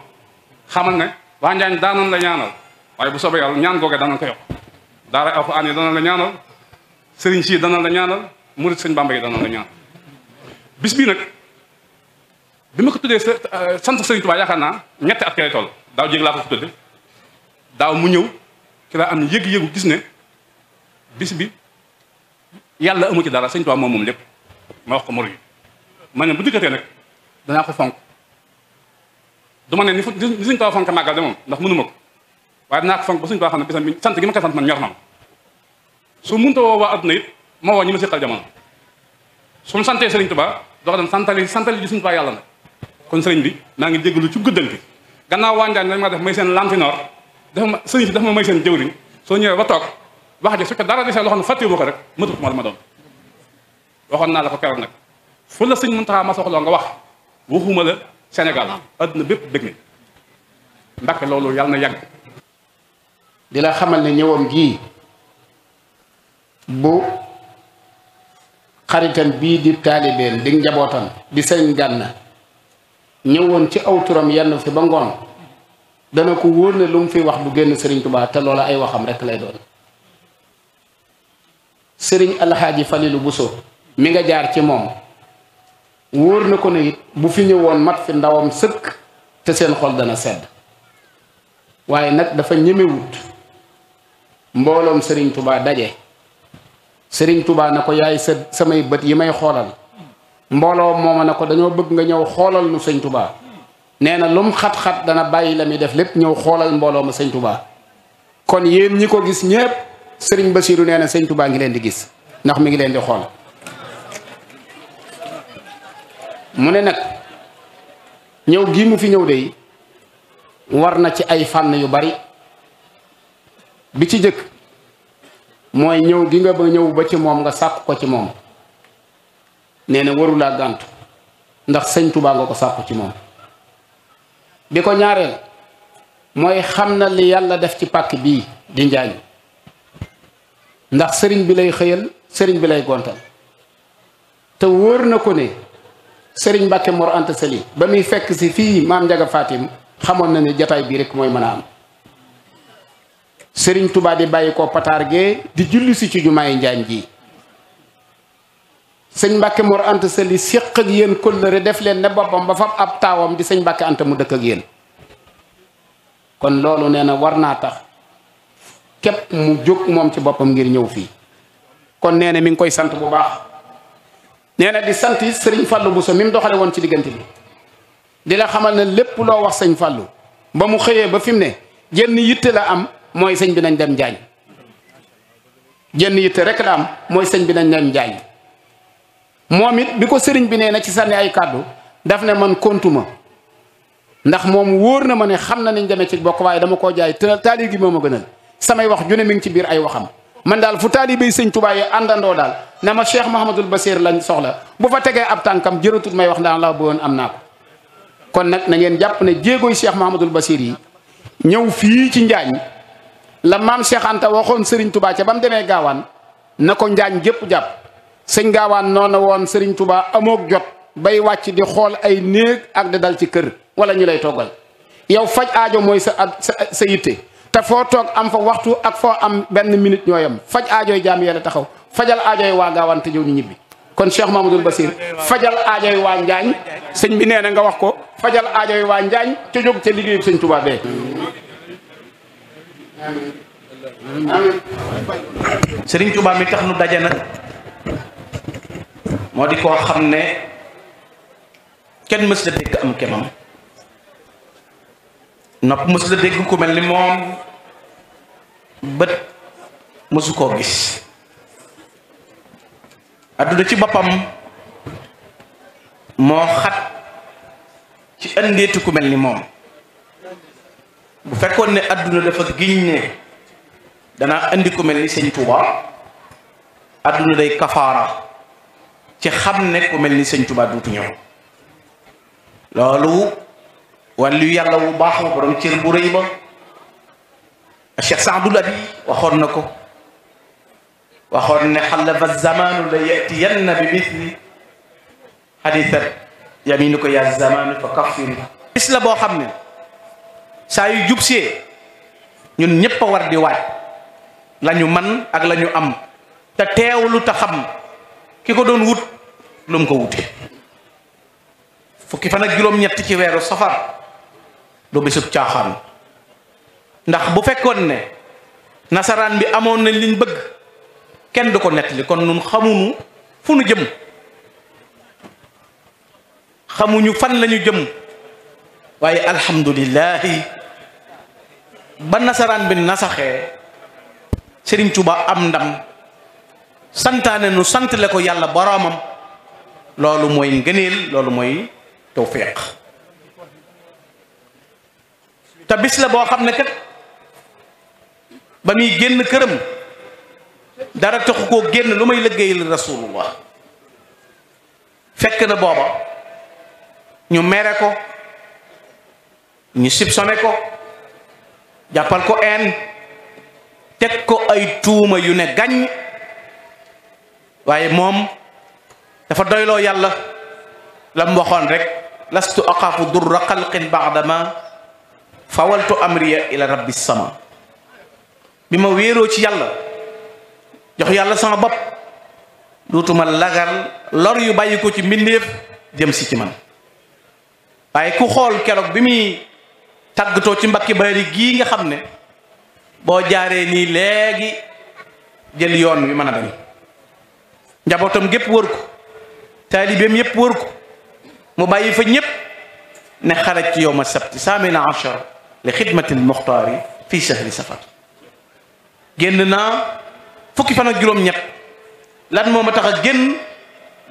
xamal ne waa Njaañ daanoon la ñaanal waaye bu soobee yàlla ñaan googee danañ ko yokk daara alxuraan yi dana la ñaanal sëriñ si dana la ñaanal murit sëñ Bamba yi dana la ñaanal bis bii nag bi ma ko tuddee sant sëriñ Tuubaa yaakaar naa ñetti at lay toll daaw jéeg laa ko tudde daaw mu ñëw ci laa am yëg-yëgu gis ne bis bi yàlla amu ci dara sëñ Tuubaa moom lépp ma wax ko murit yi ma ne bu dikkatee nag danaa ko fonk du ma ne ni sëñ Tuubaa fonk màggal de moom ndax mënuma ko waaye dinaa ko fonk ba sëñ Tuubaa xam ne bisam bi sant gi ma koy sant man ñor na ma su mënta woo waa adduna it ma woo ñi ma séqal jamono su mu santee sëriñ Tuubaa doo ko dem santali ji sëñ Tuubaa yàlla nag kon sëriñ bi maa ngi jégalu ci guddal bi gannaaw waanjaan dañ ma def may seen lantinoor dafa ma sëriñ si dafa ma may seen jëwriñ soo ñëwee ba toog wax ji su ko dara desee loo xam ne fàttewu ko rek mëtut ma la ma doon waxoon naa la ko keroog nag fu la sëñ Muntaxa ma soxloo nga wax waxuma la Sénégal adduna bépp dëgg ni Mbàkke loolu yàlla na yàgg di la xamal ne ñëwam gii bu xaritam bii di taalibeen di njabootam di sëñ Gànna ñëwoon ci aw turam yenn fi ba ngoon dana ko wóor ne lu mu fi wax du génn sëriñ Tuubaa te loola ay waxam rekk lay doon sëriñ Alxaaji Falilu Buso mi nga jaar ci moom wóor na ko ne it bu fi ñëwoon mat fi ndawam sëkk te seen xol dana sedd waaye nag dafa ñemewut mbooloom sëriñ Tuubaa daje sëriñ Tuubaa na ko yaay samay bët yi may xoolal mbooloo mooma na ko dañoo bëgg nga ñëw xoolal nu sëñ Tuubaa nee na lum xat-xat dana bàyyi la muy def lépp ñëw xoolal mbooloo ma sëñ Tuubaa kon yéen ñi ko gis ñépp sëriñ Basiiru nee na sëñ Tuubaa ngi leen di gis ndax mi ngi leen di xool mu ne nag ñëw gii mu fi ñëw de war na ci ay fànn yu bari bi ci jëkk mooy ñëw gi nga ba ñëw ba ci moom nga sàkk ko ci moom nee na warulaa gàntu ndax sëñ Tuubaa nga ko sàkku ci moom bi ko ñaareel mooy xam na li yàlla def ci pàkk bii di Njaañ ndax sëriñ bi lay xëyal sëriñ bi lay gontal te wóor na ko ne sëriñ Mbàkke Mor Anta Sali ba muy fekk si fii maam Njaga Fatim xamoon na ne jataay bii rek mooy mën a am sëriñ Tuubaa di bàyyi ko pataar gee di julli si ci jumaay Njaañ ji sëñ Mbàkke Mor Anta Sali séq ak yéen kóllëre def leen ne boppam ba fab ab taawam di sëñ Mbàkke Anta mu dëkk ak yéen kon loolu nee na war naa tax képp mu jóg moom ci boppam ngir ñëw fii kon nee na mi ngi koy sant bu baax nee na di sant sëriñ Fàllu Buso mi mu doxale woon ci diggante bi di la xamal ne lépp loo wax sëñ Fàllu ba mu xëyee ba fi mu ne jenn yitte la am mooy sëñ bi nañ dem Njaañ jenn yitte rek la am mooy sëñ bi nañ dem Njaañ moom it bi ko sëriñ bi nee na ci sànni ay kàddu daf ne man kontuma ndax moom wóor na ma ne xam na niñ demee ci bokk waaye dama koo jaay taali gi moo ma gënal samay wax ju ne mi ngi ci biir ay waxam man daal fu taalibe sëñ Tuubaa yi àndandoo daal na ma Cheikh Mahamadul Basir lañ soxla bu fa tegee ab tànkam jërëtut may wax daan la bëggoon am naa ko kon nag na ngeen jàpp ne jéegooy Cheikh Mahamadul Basir yi ñëw fii ci Njaañ la maam Cheikh Anta waxoon sëriñ Tuubaa ca ba mu demee gaawaan na ko Njaañ gépp jàpp sëñ gaawaan noonu woon sëriñ Tuubaa amook jot bay wàcc di xool ay néeg ak di dal ci kër wala ñu lay toggal yow faj aajo mooy sa yitte te foo toog am fa waxtu ak foo am benn minute ñooyam faj aajooy jaam yàlla taxaw fajal aajooy waa gaawaan te jëw ñu ñibbi kon Cheikh Mamadou Bassir fajal aajooy waa Njaañ sëñ bi nee na nga wax ko fajal aajooy waa Njaañ te jóg ca liggéeyu sëñ Tuubaa bee Sëriñ Tuubaa mi tax nu daje nag moo di koo xam ne kenn mës la dégg am kemam nopp mës la dégg ku mel ni moom bët mësu koo gis adduna ci boppam moo xat ci andeetu ku mel ni moom bu fekkoon ne adduna dafa giñ ne danaa andi ku mel ni sëñ Tuubaa adduna day kafaara ci xam ne ku mel ni sëñ Tuubaa duutu ñëw loolu wàllu yàlla wu baax borom cër bu rëy ba Cheikh Saadul Abi waxoon na ko waxoon ne xalafa zamanu la yatiyanna bi mithli hadithat yaminu ko ya zamanu fa kaffiri bis la boo xam ne saa yu jubsee ñun ñëpp a war di waaj la ñu man ak la ñu am te teewlu te xam ki ko doon wut lu mu ko wute fukki fan ak juróom-ñett ci weeru safar du bisub caaxaan ndax bu fekkoon ne nasaraan bi amoon nañ liñ bëgg kenn du ko nettali kon nun xamuñu fu nu jëm xamuñu fan lañu jëm waaye alhamdulillahi ba nasaraan bi nasaxee Sëriñ Tuuba am ndam santaane nu santale ko yàlla boroomam loolu mooy ngëneel loolu mooy tawfiq te bis la boo xam ne kat ba muy génn këram dara taxu koo génn lu may liggéeyal rasulullah fekk na booba ñu mere ko ñu sipsone ko jàppal ko een teg ko ay tuuma yu ne gàññ waaye moom dafa doyloo yàlla la mu waxoon rek lastu aqaafu durra xalqin baadama fawaltu amriya ila rabbi sama bi ma wéeroo ci yàlla jox yàlla sama bopp duutuma lagal lor yu bàyyi ko ci mbindeef jëm si ci man waaye ku xool keroog bi muy tàggatoo ci mbakki bari gii nga xam ne boo jaaree nii léegi jël yoon wi mën a dem njabootam gépp wër ko taalibeem yépp wër ko mu bàyyi fa ñépp ne xaraj ci yowma sabti saamina achar li xidmati lmuxtaari fii shahri safar génn naa fukki fan ak juróom-ñett lan moo ma tax a génn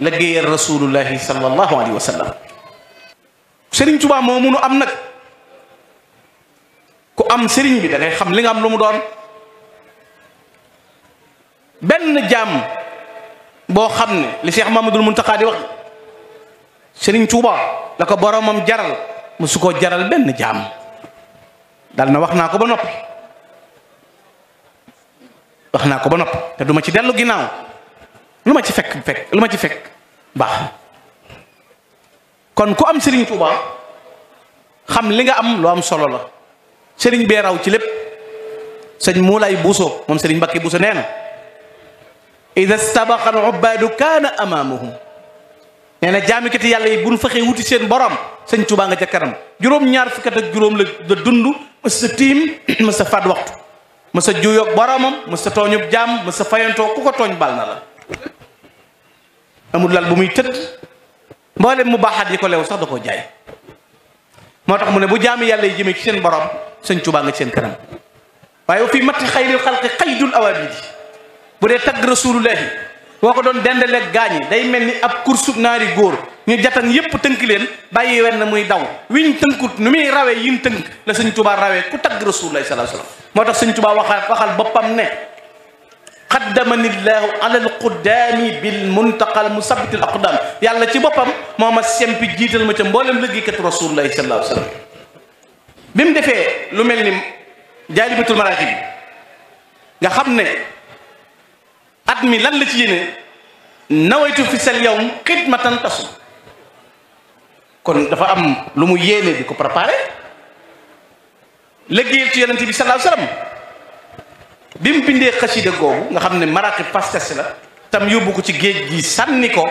liggéeyal rasulullahi sallallahu alayhi wa sallam Sëriñ Tuubaa moo munu am nag ku am sëriñ bi da ngay xam li nga am lu mu doon benn jaam boo xam ne li Cheikh Mamadul Muntaqa di wax Sëriñ Tuubaa la ko boromam jaral musu koo jaral benn jaam dal na wax naa ko ba noppi te duma ci dellu ginnaaw lu ma ci fekk baax kon ku am Sëriñ Tuubaa xam li nga am lu am solo la sëriñ bee raw ci lépp sëñ Moulay Bousso moom sëriñ Mbacke Bousso nee na ida stabaqa al ubbaadu kaana amaamahum nee na jaamikati yàlla yi buñ faxee wuti seen borom sëñ Tuubaa nga ca kanam juróom-ñaar fukkat ak juróom la dund mës sa tiim mës sa faat waxtu mës sa juyoog boromam mës sa tooñub jaam mës sa fayantoo ku ko tooñ bal na la amul lal bu muy tëdd mboolem mu baaxaat yi ko leew sax da koo jaay moo tax mu ne bu jaami yàlla yi jëmee ci seen borom sëñ Tuubaa nga ci seen kanam waaye fii matti xayril xalqi xaydul awaabidi bu dee tagg rasulullahi boo ko doon dendaleeg gaañi day mel ni ab kursub naari góor ñu jatan yépp tënk leen bàyyi wenn muy daw wiñ tënkut nu muy rawee yin tënk la sëñ Tuubaa rawee ku tagg rasulullahi sallallahu alayhi wasallam moo tax sëñ Tuubaa waxal boppam ne qaddamani llahu ala alquddaami bil muntaqal musabbit al aqdam yàlla ci boppam moo ma sempi jiital ma ca mboolem liggéeykatu rasulullahi sallallahu alayhi wasallam bi mu defee lu mel ni jaalibatul maraakib nga xam ne at mi lan la ci yéene nawaytu fi sal yawm xidmatan tasu kon dafa am lu mu yéene di ko préparé liggéeyal ci yonente bi sallallahu alayhi wasallam bi mu bindee xasida googu nga xam ne maraqib pastas la tam yóbbu ko ci géej gi sànni ko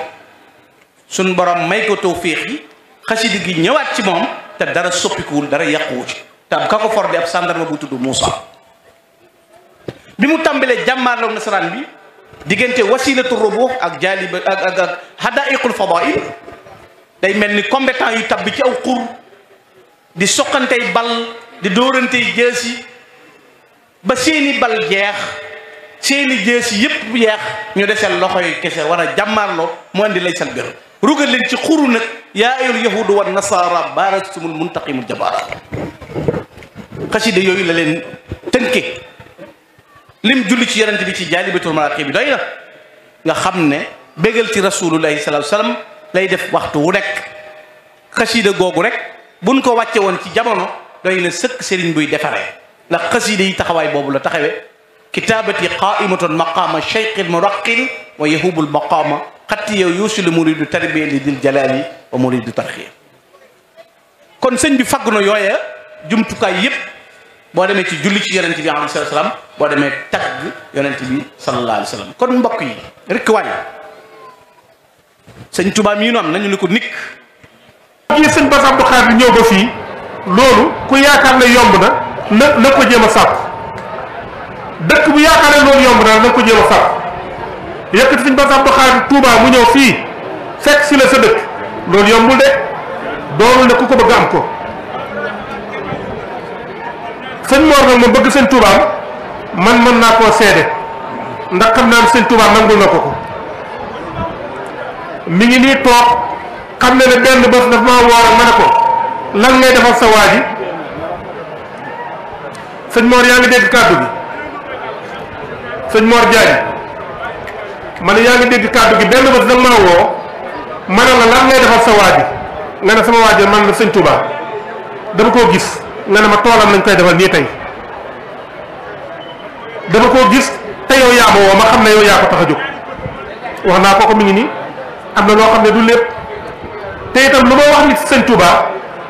suñ borom may ko tawfiix yi xasida gi ñëwaat ci moom te dara soppikuwul dara yàquwu ci te ka ko for di ab sandarma bu tudd Moussa bi mu tàmbalee jàmmaarloog nasaraan bi diggante wasilatu rubuux ak jaaliba ak hadaiqul fadail day mel ni compétent yu tabbi ci aw xur di soqantey bal di dóorantey jësi ba seeni bal jeex seeni jësi yépp jeex ñu deseel loxo yi kese war a jàmmaarloo mu andi lay sal gër rugal leen ci xuru nag yaa ayyuhal yahudu wa nasara baarastumul muntaqimul jabaara xasida yooyu la leen tënke lim julli ci yonent bi ci jaalibatul maraqib bi doy na nga xam ne bégal ci rasulullahi sallallahu alayhi wasallam lay def waxtu wu nekk xasida googu rek buñ ko wàcce woon ci jamono doy na sëkk sëriñ buy defaree ndax xasida yi taxawaay boobu la taxawee kitaabati qaimatun maqama cheyqil muraqil wa yahubul maqama xatti yow yuusilu muridu tarbiya li dil jalali wa muridu tarxiya kon sëñ bi fagg na yooya jumtukaay yépp boo demee ci julli ci yonent bi alayhi salaam boo demee tagg yonent bi sallallahu alayhi wa sallam kon mbokk yi rek waay sëñ Tuubaa mii noonu nañu ni ko nikk kii sëñ Bass Abdou Khadre ñëw ba fii loolu ku yaakaar ne yomb na ko jéem a sàkk dëkk bu yaakaar ne loolu yomb na ko jéem a sàkk yëkkati sëñ Bass Abdou Khadre Touba mu ñëw fii fekk si la sa dëkk loolu yombul de doonul ne ku ko bëgg am ko sëñ Mor nag ma bëgg sëñ Touba man mën naa koo seede ndax xam naa ne sëñ Touba nangul na ko mi ngi nii toog xam ne benn bés daf maa woor ma ne ko lan ngay defal sa waa ji sëñ Mor yaa ngi dégg kàddu gi sëñ Mor Diagne ma ne yaa ngi dégg kàddu gi benn bés daf maa woo ma ne la lan ngay defal sa waa ji nga ne sama waa ji man la sëñ Touba dama koo gis nga ne ma toolam lañ koy defal nii tey dama koo gis te yow yaa ma woo ma xam ne yow yaa ko tax a jóg wax naa ko mi ngi nii am na loo xam ne du lépp te itam lu ma wax nit sëñ Touba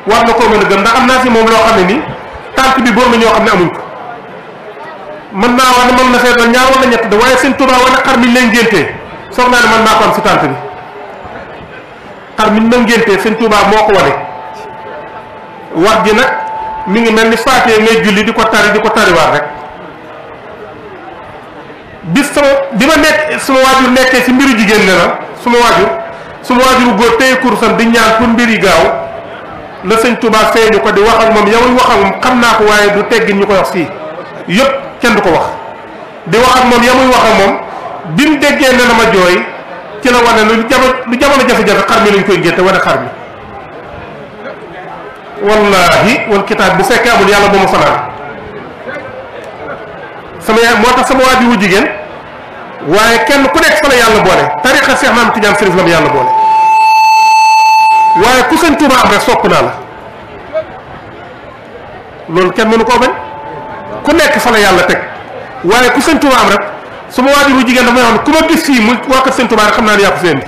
war na koo mën a gëm ndax am naa si moom loo xam ne nii tànk bi bor na ñoo xam ne amuñ ko mën naa wax ne mën na seet ñaar wala ñett de waaye sëñ Touba wane xar miñ lay ngéntee soog naa ne man maa ko am si tànk bi xar miñ ma ngéntee sëñ Touba moo ko wane wax ji nag mi ngi mel ni faatee ngay julli di ko tariwaat rek bis sama bi ma nekk suma waajur nekkee si mbiru jigéen ne la suma waajur góor téye kursam di ñaan pour mbir yi gaaw la sëñ Touba feeñu ko di wax ak moom yamuy wax ak moom xam naa ko waaye du teggin ñu ko wax fii yëpp kenn du ko wax di wax ak moom yamuy wax ak moom bi mu déggee ne na ma jooy ci la wane lu jamono jafe-jafe xar mi lañ koy génte wane xar mi wallahi wal kitaab bu fekkee amul yàlla bu ma fanaan sama yaay moo tax sama waajur wu jigéen waaye kenn ku nekk fa la yàlla boole tariqa Cheikh Maam Tidiane Chérif la mu yàlla boole waaye ku sëñ Touba am rek sopp naa la loolu kenn mënu koo bañ ku nekk fa la yàlla teg waaye ku sëñ Touba am rek su ma waajur wu jigéen dafa may wax ne ku ma gis fii muy waa kër sëñ Touba rek xam naa ne yaa ko fi indi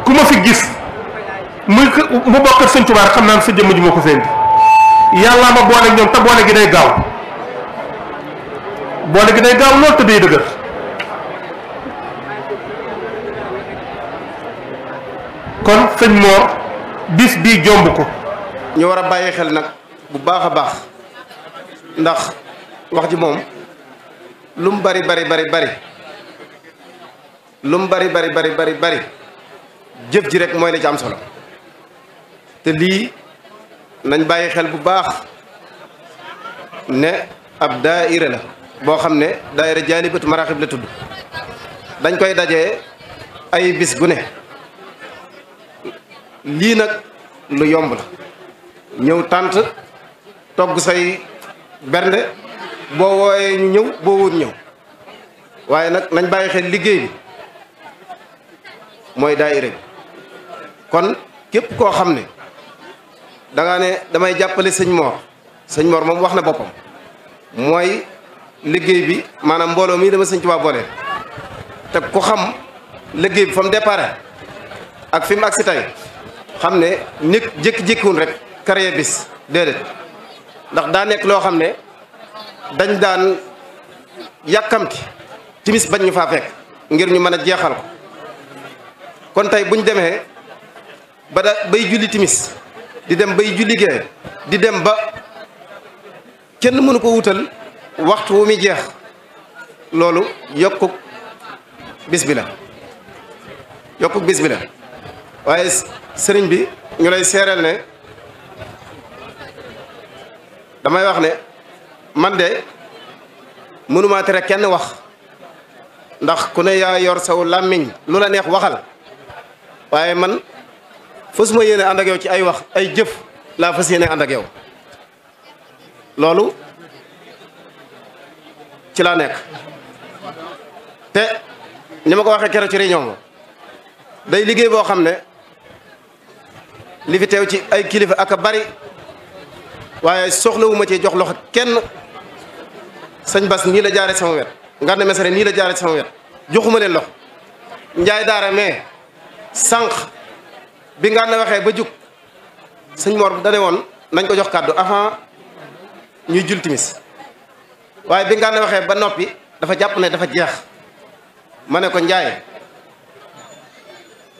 ku ma fi gis mu bokk kër sëñ Touba rek xam naa ne sa jëmm ji moo ko fi indi yàllaa ma boole ak ñoom te boole gi day gaaw lool te day dëgër kon sëñ Mor bis bii jomb ko ñu war a bàyyi xel nag bu baax a baax ndax wax ji moom lu mu bari jëf ji rek mooy la ci am solo te lii nañ bàyyi xel bu baax ne ab daayira la boo xam ne daayira Jaalibatu Maraaxib la tudd dañ koy dajee ay bis gu ne lii nag lu yomb la ñëw tànt togg say bernde boo wooyee ñu ñëw boo wut ñëw waaye nag nañ bàyyi xel liggéey bi mooy daayira bi kon képp koo xam ne dangaa ne damay jàppale sëñ Mor moom wax na boppam mooy liggéey bi maanaam mbooloo mii dama sëñ Tuubaa boole te ku xam liggéey bi fa mu départ ak fi mu agsi tey xam ne nit jékki-jékkiwun rek créé bis déedéet ndax daa nekk loo xam ne dañ daan yàkkamti timis bañ ñu faa fekk ngir ñu mën a jeexal ko kon tey buñ demee bay julli timis di dem bay julli gee di dem ba kenn mënu ko wutal waxtu wu muy jeex loolu yokkuk bis bi la waaye sëriñ bi ñu lay seereel ne damay wax ne man de mënumaa tere kenn wax ndax ku ne yaa yor saw làmmiñ lu la neex waxal waaye man fasuma yéene ànd ak yow ci ay wax ay jëf laa fas yéene ànd ak yow loolu ci laa nekk te ni ma ko waxee keroog ci réunion day liggéey boo xam ne li fi teew ci ay kilifa ak a bari waaye soxlawuma ci jox loxo kenn sëñ Bass nii la jaare sama wet Ngana Messere nii la jaare sama wet joxuma leen loxo njaay daara mais sànq bi Ngana waxee ba jug sëñ Mor dane woon nañ ko jox kàddu avant ñuy jul timis waaye bi nga ne waxee ba noppi dafa jàpp ne dafa jeex ma ne ko Ndiaye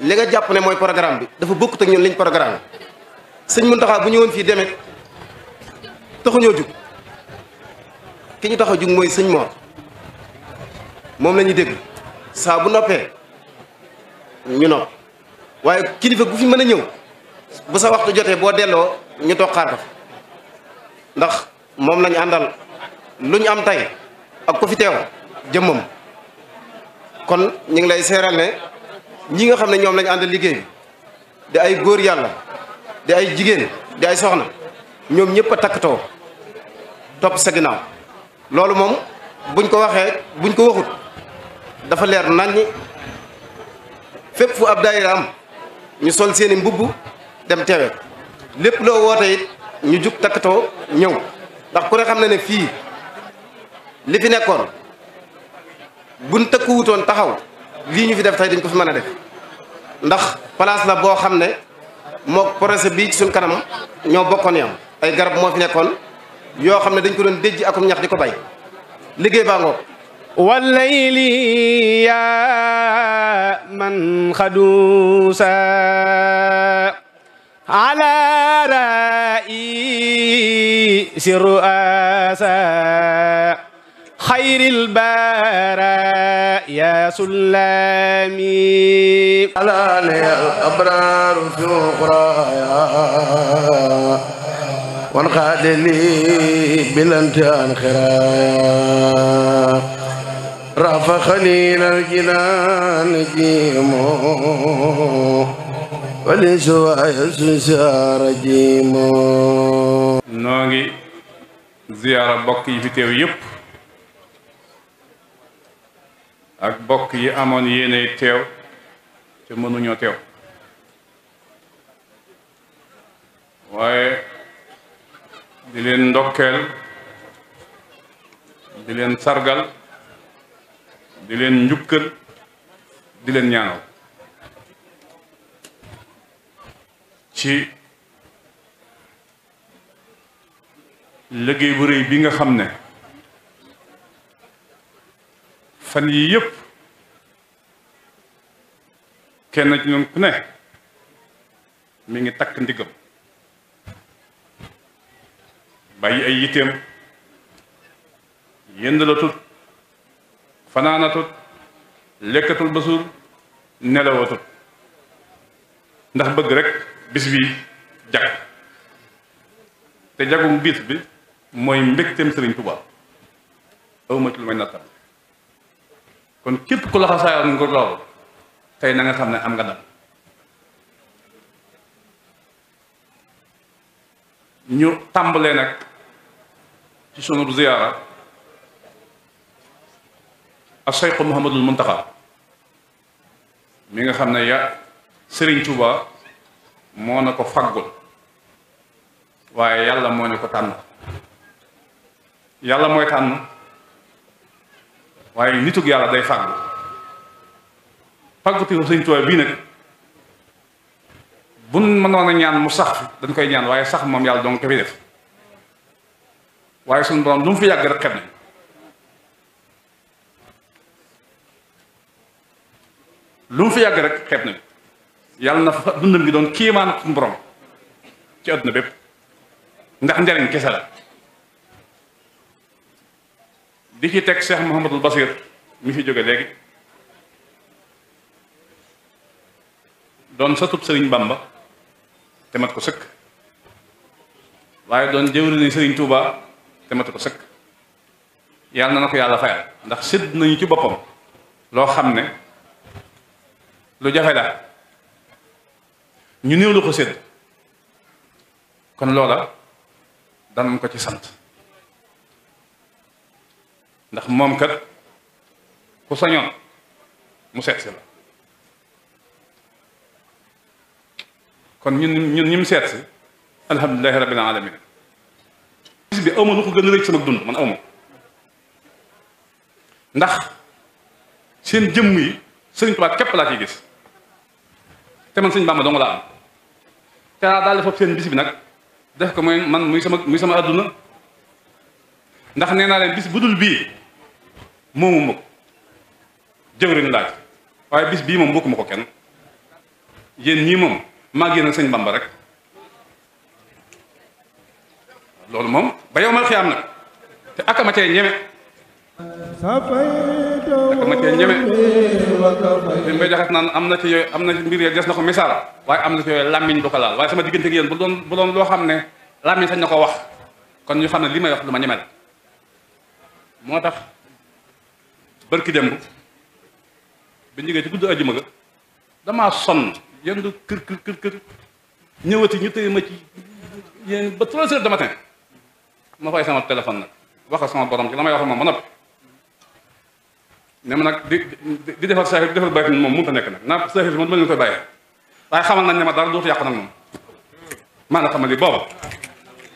li nga jàpp ne mooy programme bi dafa bokkut ak ñun liñ programme sëñ Mountakha bu ñëwoon fii demet taxuñoo jug ki ñu tax a jug mooy sëñ Mor moom la ñuy dégg saa bu noppee ñu nopp waaye kilifa gu fi mën a ñëw bu sa waxtu jotee boo delloo ñu toog xaar ko ndax moom lañu àndal lu ñu am tey ak ko fi teew jëmmam kon ñu ngi lay seeral ne ñi nga xam ne ñoom lañu àndal liggéey bi di ay góor yàlla di ay jigéen di ay soxna ñoom ñëpp a takkatoo topp sa ginnaaw loolu moom buñ ko waxee buñ ko waxut dafa leer naññi fépp fu ab daayira am ñu sol seeni mbubb dem teewe lépp loo woote it ñu jug takkatoo ñëw ndax ku ne xam na ne fii li fi nekkoon buñ tëkkuwutoon taxaw lii ñu fi def tey dañ ko fi mën a def ndax place la boo xam ne moo projet bii ci suñ kanam ñoo bokkoon yam ay garab moo fi nekkoon yoo xam ne dañ ko doon déjji akum ñax di ko bay liggéey baa ngoog wallayli ya man xadusa ala ra'i siruasa xayril bara ya sulami ala al abrar fi quraya wan qadli bilantan khiraya rafa khalil al jinan jimo wali suwaya susara jimo noo ngi ziyaara bokk yi fi teew yépp ak bokk yi amoon yéene teew te mënuñoo teew waaye di leen ndokkeel di leen sargal di leen njukkal di leen ñaanal ci liggéey bu rëy bi nga xam ne fan yii yëpp kenn ci ñoom ku ne mi ngi takk ndigam bàyyi ay yitteem yëndalatut fanaanatut lekkatul ba suur nelawatut ndax bëgg rek bis bi jag te jagum bis bi mooy mbégteem Sëriñ Tuubaa awma ci lu may nattal kon képp ku laxa saayoon nga loolu tey na nga xam ne am nga dam ñu tàmbalee nag ci sunu ziyaara ak Cheikh Mouhamadul Muntaxa mi nga xam ne ya Sëriñ Tuubaa moo na ko faggul waaye yàlla moo ne ko tànn yàlla mooy tànn waaye nitug yàlla day fàggu fàgguti ko Sëriñ Tuubaa bii nag buñ mënoon a ñaan mu sax dañ koy ñaan waaye sax moom yàlla dong ko fi def waaye suñu borom lu mu fi yàgg rek xet nañ lu mu fi yàgg rek xeeb nañ yàlla na fa dundam gi doon kiimaan suñu borom ci àdduna bépp ndax njariñ kese la di ci teg Cheikh Mouhamadul Basir mi fi jóge léegi doon satub Sëriñ Bamba te mat ko sëkk waaye doon jëwriñu Sëriñ Tuuba te mat ko sëkk yàlla na ko yàlla fayal ndax sédd nañu ci boppam loo xam ne lu jafe la ñu néew lu ko sédd kon loola danañ ko ci sant ndax moom kat ku sañoon mu seet si la kon ñun ñi mu seet si alhamdulilahi rabbil alamin bis bi awma lu ko gën a rëcc sama dund man awma ndax seen jëmm yi Sëriñ Tuubaa képp laa ciy gis te man Sëriñ Bàmba dong laa am te daal dafa seen bis bi nag def ko muy sama adduna ndax nee naa leen bis bu dul bii moomu ma ko jëwriñ laaj waaye bis bii moom bokkuma ko kenn yéen ñii moom maa génn sëñ Bamba rek loolu moom ba yow mal xiyaam nag te aka ma cee ñeme aka ma cee ñeme li may jaxas naan am na ci yooyu am na ci mbir yooyu des na ko misaal waaye am na ci yooyu làmmiñ du ko laal waaye sama diggante ak yéen bu doon loo xam ne làmmiñ sañ na ko wax kon ñu xam ne li may wax lu ma ñeme la moo tax barki démb bi ñu jógee ci gudd ajuma ga damaa sonn yendu kër ñëwati ñu tëye ma ci yéen ba 3 heures du matin ma fay sama téléphone nag wax sama borom ci la may wax moom ba noppi ne ma nag di defar saaxir di defar baytin moom mënut a nekk nag naa saaxir moom dama leen koy bàyyee waaye xamal nañ ne ma dara dootu yàqu nag moom maa nga xamal li booba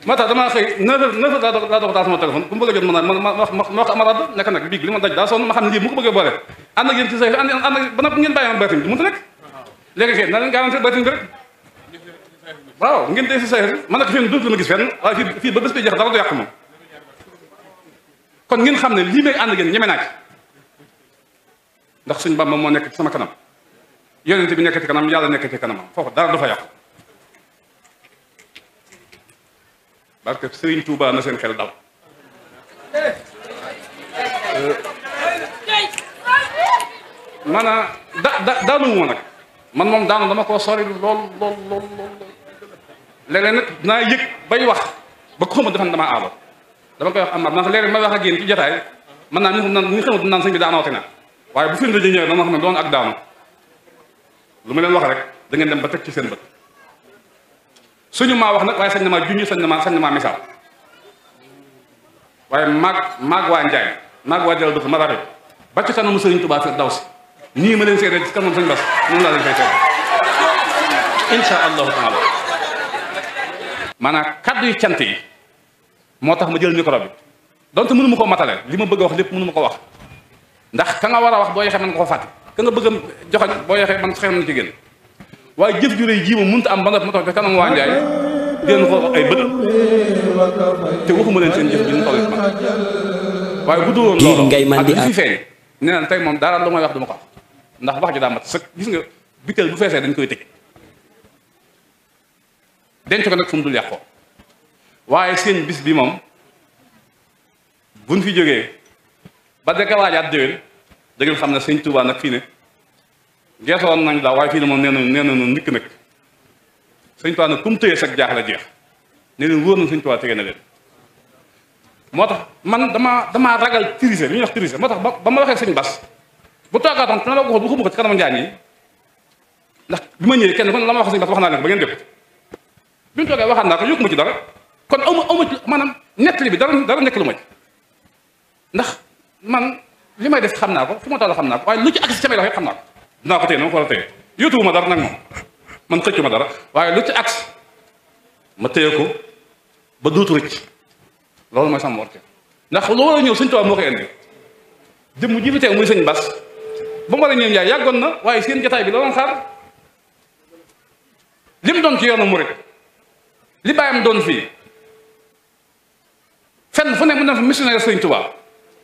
moo tax damaa xëy 9 heures daa doog daal sama téléphone ku mu bëgg a jot ma wax ma radd nekk nag biig li ma daj daa sonn ma xam ne lii mu ko bëggee boole ànd ak yéen ci saaxir ànd ak ba noppi ngeen bàyyi ma baytin bi mënut a nekk léegi kay na leen garantir baytin bi rek waaw ngeen dee si saaxir man nag fii dootu ma gis fenn waaye fii ba bés bi jeex dara du yàqu moom kon ngeen xam ne lii may ànd ak yéen ñeme naa ci ndax suñ Bamba moo nekk ci sama kanam yonent bi nekk ci kanam yàlla nekk ci kanamam foofu dara du fa yàqu parce que Serigne Touba na seen xel dal maanaam daanuwuma nag man moom daanu dama koo sori lool léeg-léeg nag dinaa yëg bay wax ba ko xamul defan damaa aalo dama koy wax am ndax léeg-léeg may wax ak yéen ci jotaay man naa ñu xamut naan sëñ bi daanoote na waaye bu fi ndaje ñëwee dama xam ne doon ak daanu lu ma leen wax rek da ngeen dem ba teg ci seen bët suñu maa wax nag waaye sañ na maa junj sañ na maa misaal waaye maag waa Njaay maag waa Jalla dëkk ma rafet ba ci kanamu Sëriñ Tuubaa fi daw si nii ma leen seedee ci kanamu sëñ Bass moom laa leen fay seede insha allahu taala maanaam kaddu yu cant yi moo tax ma jël micro bi donte mënu ma koo matale li ma bëgg a wax lépp mënu ma ko wax ndax ka nga war a wax boo yeexee mën nga ko fàtte ka nga bëgg a joxañ boo yeexee man xëy na ci génn waaye jëf ju rëy ji moom mënut am ba nga ma toog te kanam waa Njaay dén ko ay bët te waxuma leen seen jëf bi ñu toll ci man waaye bu duloon loolu ak li fi feeñ nee na tey moom dara lu may wax du ma ko wax ndax wax ji daa mat sëkk gis nga biteel bu feesee dañ koy tëj denc ko nag fu mu dul yàqoo waaye seen bis bi moom buñ fi jógee ba dëkk waajaat déwén da ngeen xam ne sëñ Touba nag fii ne geesoon nañ daaw waaye fii ne moom nee na ndikk nag sëñ Touba nag ku mu tëyee sag jaaxle jeex ne leen wóor na sëñ Touba tege na leen moo tax man damaa ragal tirise li ñuy wax tirise moo tax ba ma waxee sëñ Bass bu toogaatoon na la ko waxoon bu xamu ko ci kanam njaañ yi ndax bi ma ñëwee kenn kon la ma wax sëñ Bass wax naa leen ko ba ngeen def bi mu toogee waxaat naa ko yokku ma ci dara kon aw ma ci maanaam nettali bi dara nekk lu ma ci ndax man li may def xam naa ko fu ma toll xam naa ko waaye lu ci agsi ca may wax yëpp xam naa ko dinaa ko téye na ma ko war a téye yóotuwu ma dara nag moom man xëccu ma dara waaye lu ci agsi ma téye ko ba dootu rëcc loolu mooy sama worte ndax lu war a ñëw sëñ Tuubaa moo koy indi jëmm ji fi teew muy sëñ Bass ba mu war a ñëw Njaay yàggoon na waaye seen jotaay bi la doon xaar li mu doon ci yoonu murit li bàyyam doon fii fenn fu ne mu dem fa missionnaire sëñ Tuubaa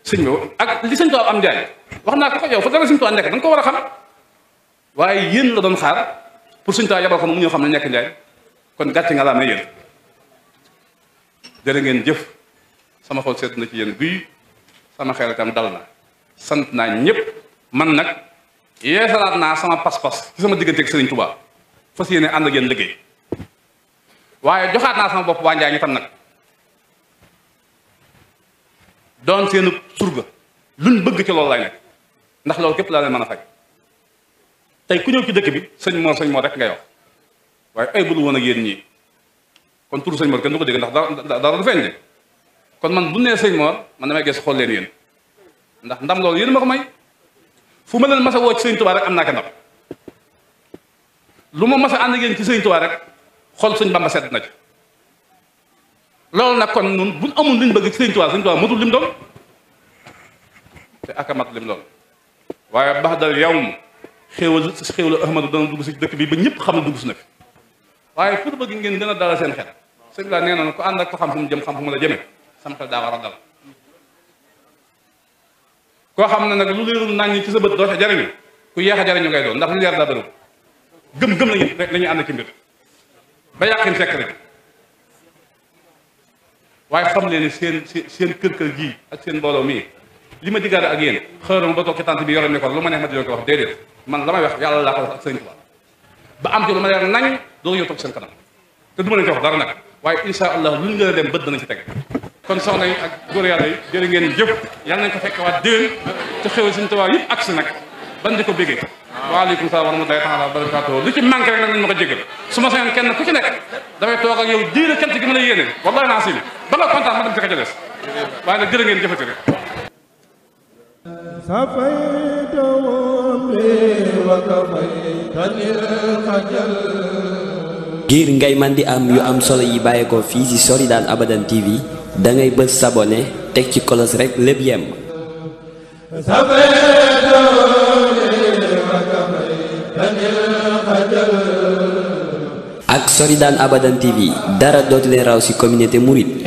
sëñ bi ak li sëñ Tuubaa am Njaay wax naa ko yow fa dara sëñ Tuubaa nekk da nga ko war a xam waaye yéen la doon xaar pour sëñ Tuubaa yabal ko mu ñëw xam ne nekk Njaay kon gàcce nga laa may yéen jërë ngeen jëf sama xol seet na ci yéen guy sama xel itam dal na sant naa ñëpp man nag yeesalaat naa sama pas-pas ci sama diggante ak Sëriñ Tuubaa fas yéene ànd ak yéen liggéey waaye joxaat naa sama bopp waa Njaay ñu tam nag doon seenu surga luñ bëgg ci loolu lay nekk ndax loolu képp laa leen mën a faj tey ku ñëw ci dëkk bi sëñ Mor rek ngay wax waaye ay bulu woon ak yéen ñii kon turu sëñ Mor kenn du ko dégg ndax dara du feeñ de kon man bu nee sëñ Mor man damay gis xool leen yéen ndax ndam loolu yéen ma ko may fu ma leen mas a woo ci sëñ Tuubaa rek am naa ko ndam lu ma mas a ànd ak yéen ci sëñ Tuubaa rek xool sëñ Bamba sedd na ci loolu nag kon ñun buñ amul liñ bëgg ci sëñ Tuubaa matul lim doon te akamat lim doon waaye bax dal yow xéewal Ahmadu dana dugg si dëkk bi ba ñëpp xam ne dugg si na fi waaye pour bëgg ngeen gën a dalal seen xel sëñ la nee na ko ànd ak ko xam fu mu jëm xam fu mu la jëme sama xel daa war a dal koo xam ne nag lu leerul nañ ci sa bët doo ca jariñu ku yeex a jariñu ngay doon ndax lu leer daa bëriwul gëm-gëm lañuy ànd ci mbir ba yàqin fekk rek waaye xam leen ni seen kër gii ak seen mbooloo mii li ma diggaale ak yéen xëram ba toog ci tànt bi yore micro lu ma neex ma di ko wax déedéet man la may wax yàlla laa ko wax ak sëñ Tuubaa ba am ci lu ma leer nañ doo ñëw toog seen kanam te du ma leen ci wax dara nag waaye insha allah lu ñu gën a dem bët dana ci teg kon soxna yi ak góor yàlla yi jërë ngeen jëf yàlla nañ ko fekk waat déwén te xewal sëñ Tuubaa yëpp agsi nag ban di ko bégee waaleykum salaam wa rahmatullahi taala wa barakatuh lu ci manqué rek nag nañ ma ko jégal su ma sañoon kenn ku ci nekk damay toog ak yow diina cant gi ma la yéene wallahi naa si ba nga kontaan ma dem ci ka ca des waaye nag jërë ngeen jëfati rek ngir ngay man di am yu am solo yi bàyyeekoo fii ci Soridane Abadan TV da ngay bës s'abonné teg ci kolos rek lépp yem. ak Soridane Abadan TV dara dootu leen raw ci communauté mouride.